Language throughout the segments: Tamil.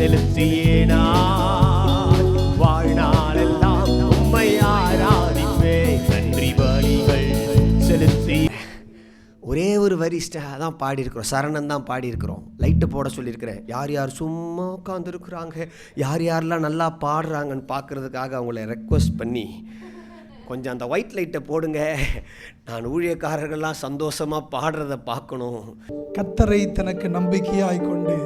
செலுத்தியே நான் வாழ்நாளெல்லாம் உம்மை ஆராதிப்பேன். நன்றி பலிகள் செலுத்தி ஒரே ஒரு வரி தான் பாடியிருக்கிறோம், சரணம் தான் பாடியிருக்கிறோம். லைட்டு போட சொல்லியிருக்கிறேன். யார் யார் சும்மா உட்காந்துருக்குறாங்க, யார் யாரெல்லாம் நல்லா பாடுறாங்கன்னு பார்க்குறதுக்காக அவங்கள ரெக்வஸ்ட் பண்ணி கொஞ்சம் அந்த ஒயிட் லைட்டை போடுங்க, நான் ஊழியக்காரர்கள்லாம் சந்தோஷமாக பாடுறதை பார்க்கணும். கர்த்தரை தனக்கு நம்பிக்கையாய் கொண்டு,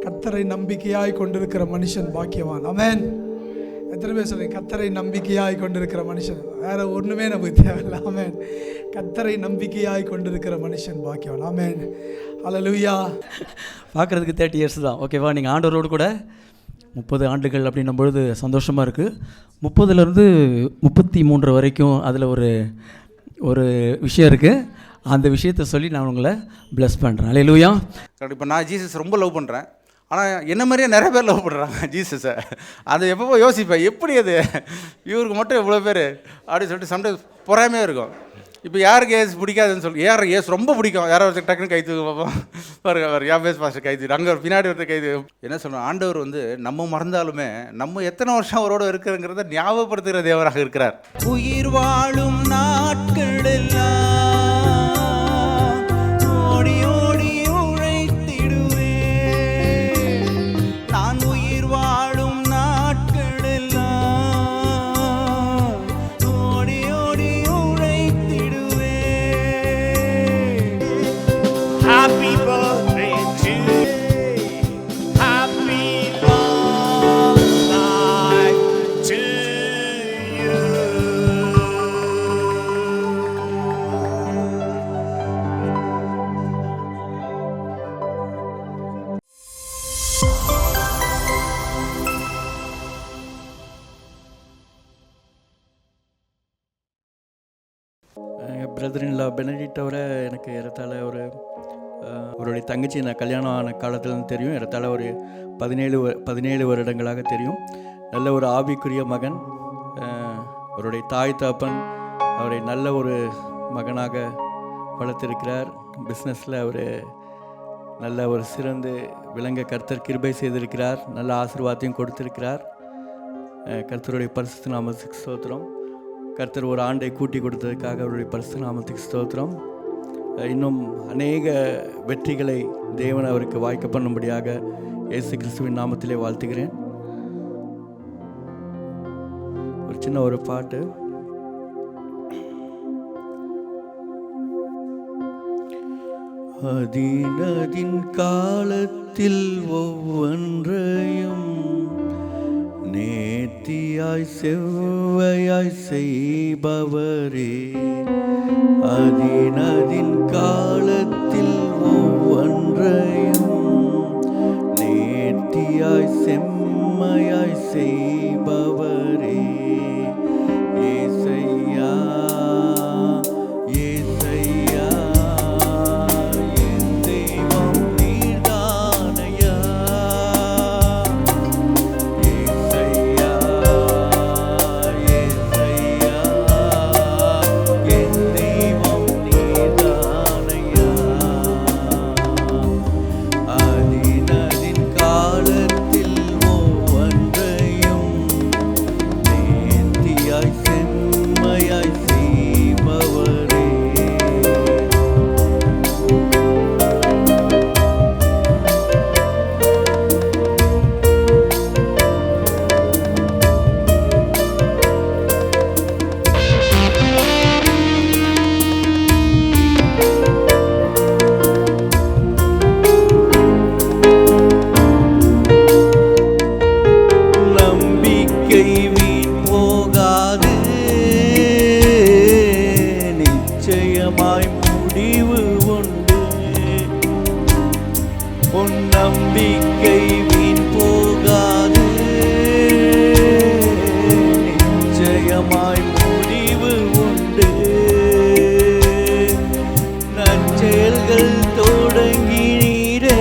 கர்த்தரை நம்பிக்கையாய் கொண்டிருக்கிற மனுஷன் பாக்கியவான். ஆமென். எத்தனை பேர் சொல்லுங்க, கர்த்தரை நம்பிக்கையாய் கொண்டிருக்கிற மனுஷன், வேற ஒன்றுமே நமக்கு தேவையில்லை. ஆமென். கர்த்தரை நம்பிக்கையாய் கொண்டிருக்கிற மனுஷன் பாக்கியவான். ஆமென். ஹல்லேலூயா. பார்க்குறதுக்கு 30 இயர்ஸ் தான், ஓகேவா? நீங்கள் ஆண்டவரோடு கூட 30 ஆண்டுகள் அப்படின்னும் பொழுது சந்தோஷமாக இருக்குது. 30லேருந்து 33 வரைக்கும் அதில் ஒரு விஷயம் இருக்குது. அந்த விஷயத்தை சொல்லி நான் உங்களை ப்ளஸ் பண்ணுறேன். அல்லேலூயா. இப்போ நான் ஜீசஸ் ரொம்ப லவ் பண்ணுறேன், ஆனால் என்ன மாதிரியே நிறைய பேர் லவ் பண்ணுறாங்க ஜீசஸை. அதை எப்போ யோசிப்பேன், எப்படி அது இவருக்கு மட்டும் இவ்வளோ பேர் அப்படின்னு சொல்லிட்டு சம்டைம்ஸ் பொறாமையாக இருக்கும். இப்போ யாருக்கு ஏசு பிடிக்காதுன்னு சொல்லி, ஏசு ரொம்ப பிடிக்கும், யாரோ ஒருத்தர் டக்குன்னு கை தூக்கு பார்ப்போம், பாருங்க யா பேஸ் பாஸ்டர் கை தூக்கு, அங்கே பின்னாடி ஒருத்தர் கை தூக்கு. என்ன சொல்லணும், ஆண்டவர் நம்ம மறந்தாலுமே நம்ம எத்தனை வருஷம் அவரோட இருக்கிறங்கிறத ஞாபகப்படுத்துகிற தேவராக இருக்கிறார். உயிர் வாழும் நாட்களெல்லாம் ஓடி ஓடி உழைத்திடுவே, நான் உயிர் வாழும் நாட்களெல்லாம் ஓடி ஓடி உழைத்திடுவே. Happy birthday to you. Happy long life to you. எங்கள் பிரதரின்ல பெனடிக்டவரை எனக்கு ஏறத்தாழ அவருடைய தங்கச்சி நான் கல்யாணம் ஆன காலத்துலேருந்து தெரியும். ஏறத்தாழ ஒரு 17 வருடங்களாக தெரியும். நல்ல ஒரு ஆவிக்குரிய மகன். அவருடைய தாய் தகப்பன் அவரை நல்ல ஒரு மகனாக வளர்த்திருக்கிறார். பிஸ்னஸில் அவர் நல்ல ஒரு சிறந்து விளங்க கர்த்தர் கிருபை செய்திருக்கிறார். நல்ல ஆசீர்வாதத்தையும் கொடுத்திருக்கிறார். கர்த்தருடைய பரிசுத்த நாமத்துக்கு ஸ்தோத்திரம். கர்த்தர் ஒரு ஆண்டை கூட்டி கொடுத்ததுக்காக அவருடைய பரிசுத்த நாமத்துக்கு ஸ்தோத்திரம். இன்னும் அநேக வெற்றிகளை தேவன் அவருக்கு வாய்க்க பண்ணும்படியாக இயேசு கிறிஸ்துவின் நாமத்திலே வாழ்த்துகிறேன். ஒரு சின்ன ஒரு பாட்டு. அதினதின் காலத்தில் ஒவ்வொன்றையும் நேர்த்தியாய் செவ்வையாய் செய்பவரே, அதினதின் காலத்தில் ஒவ்வொன்றையும் நேர்த்தியாய் செம்மையாய் செய்பவரே, ஏசையா ஏசையா என் தெய்வம் நீர்தானையா, ஏசையா ஏசையா என் தெய்வம் நீர்தானையா, அதினதின் காலத்தில் ஒவ்வொன்றையும் நேர்த்தியாய் செம்மையாய் செய்பவரே. நம்பிக்கை வீண் போகாது, நிச்சயமாய் முடிவு உண்டு. உன் நம்பிக்கை வீண் போகாது, நிச்சயமாய் முடிவு உண்டு. நற்செயல்கள் தொடங்கினீரே,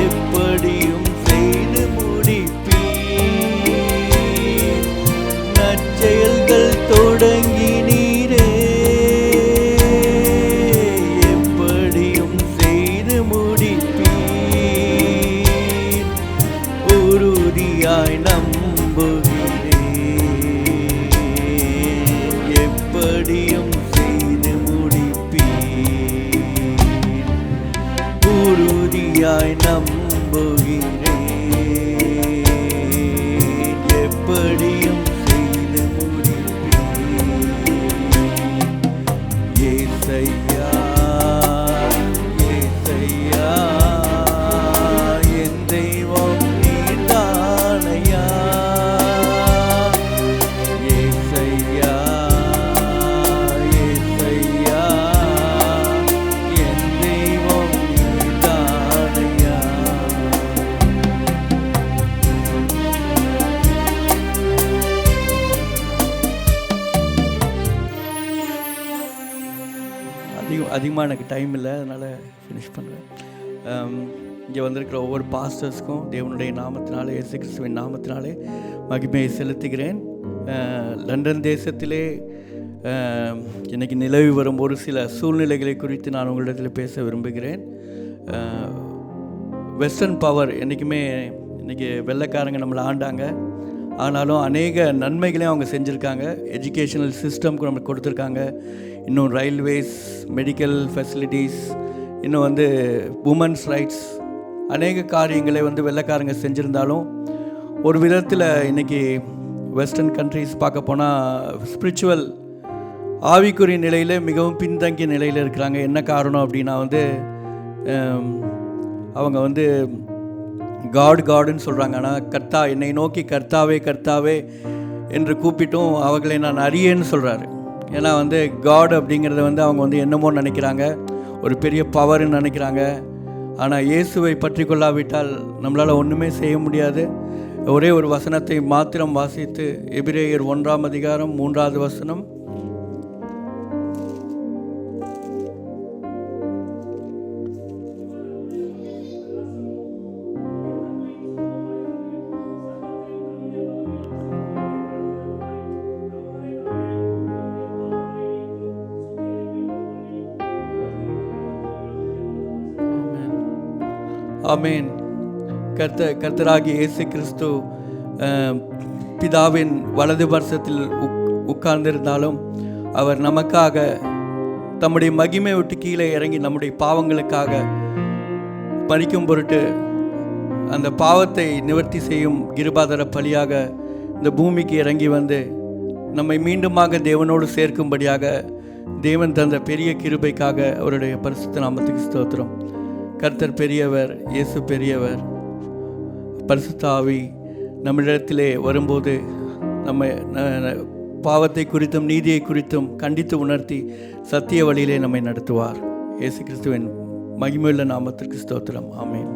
எப்படியும் செய்து முடிப்பீர். நற்செயல்கள் தொடங்கினீரே, எப்படியும் செய்து முடிப்பீர். உறுதியாய் நம்புகிறேன், எப்படியும் செய்து முடிப்பேன். ஏசையா ஏசையா என் தெய்வம் நீதானையா. ஏசையா ஏசையா என் தெய்வம் நீதானையா. அதிகமாக எனக்கு டைம் இல்லை, அதனால் ஃபினிஷ் பண்ணுறேன். இங்கே வந்திருக்கிற ஒவ்வொரு பாஸ்டர்ஸ்க்கும் தேவனுடைய நாமத்தினாலே, இயேசு கிறிஸ்துவின் நாமத்தினாலே மகிமையை செலுத்துகிறேன். லண்டன் தேசத்திலே இன்றைக்கி நிலவி வரும் ஒரு சில சூழ்நிலைகளை குறித்து நான் உங்களிடத்தில் பேச விரும்புகிறேன். வெஸ்டர்ன் பவர் என்றைக்குமே இன்றைக்கி வெள்ளைக்காரங்க நம்மளை ஆண்டாங்க, ஆனாலும் அநேக நன்மைகளையும் அவங்க செஞ்சுருக்காங்க. எஜுகேஷனல் சிஸ்டம்க்கு நம்மளுக்கு கொடுத்துருக்காங்க. இன்னும் ரயில்வேஸ், மெடிக்கல் ஃபெசிலிட்டிஸ், இன்னும் உமன்ஸ் ரைட்ஸ், அநேக காரியங்களை வெள்ளைக்காரங்க செஞ்சுருந்தாலும் ஒரு விதத்தில் இன்றைக்கி வெஸ்டர்ன் கண்ட்ரீஸ் பார்க்க போனால் ஸ்பிரிச்சுவல் ஆவிக்குரிய நிலையில் மிகவும் பின்தங்கிய நிலையில் இருக்கிறாங்க. என்ன காரணம் அப்படின்னா அவங்க காடுன்னு சொல்கிறாங்க. ஆனால் என்னை நோக்கி கர்த்தாவே கர்த்தாவே என்று கூப்பிட்டும் அவர்களை நான் அறியேன்னு சொல்கிறாரு. ஏன்னா காட் அப்படிங்கிறத அவங்க என்னமோ நினைக்கிறாங்க, ஒரு பெரிய பவர்னு நினைக்கிறாங்க. ஆனால் இயேசுவை பற்றி கொள்ளாவிட்டால் நம்மளால் ஒன்றுமே செய்ய முடியாது. ஒரே ஒரு வசனத்தை மாத்திரம் வாசித்து, எபிரேயர் 1ஆம் அதிகாரம் 3வது வசனம். ஆமேன். கர்த்தராகிய இயேசு கிறிஸ்து பிதாவின் வலது பர்சத்தில் உட்கார்ந்திருந்தாலும் அவர் நமக்காக தம்முடைய மகிமை விட்டு கீழே இறங்கி நம்முடைய பாவங்களுக்காக மரிக்கும் பொருட்டு அந்த பாவத்தை நிவர்த்தி செய்யும் கிருபாதர பலியாக இந்த பூமிக்கு இறங்கி நம்மை மீண்டுமாக தேவனோடு சேர்க்கும்படியாக தேவன் தந்த பெரிய கிருபைக்காக அவருடைய பரிசுத்த நாமத்துக்கு ஸ்தோத்திரம். கர்த்தர் பெரியவர், இயேசு பெரியவர். பரிசுத்த ஆவி நம்மிடத்திலே வரும்போது நம்ம பாவத்தை குறித்தும் நீதியை குறித்தும் கண்டித்து உணர்த்தி சத்திய வழியிலே நம்மை நடத்துவார். இயேசு கிறிஸ்துவின் மகிமையுள்ள நாமத்திற்கு ஸ்தோத்திரம். ஆமென்.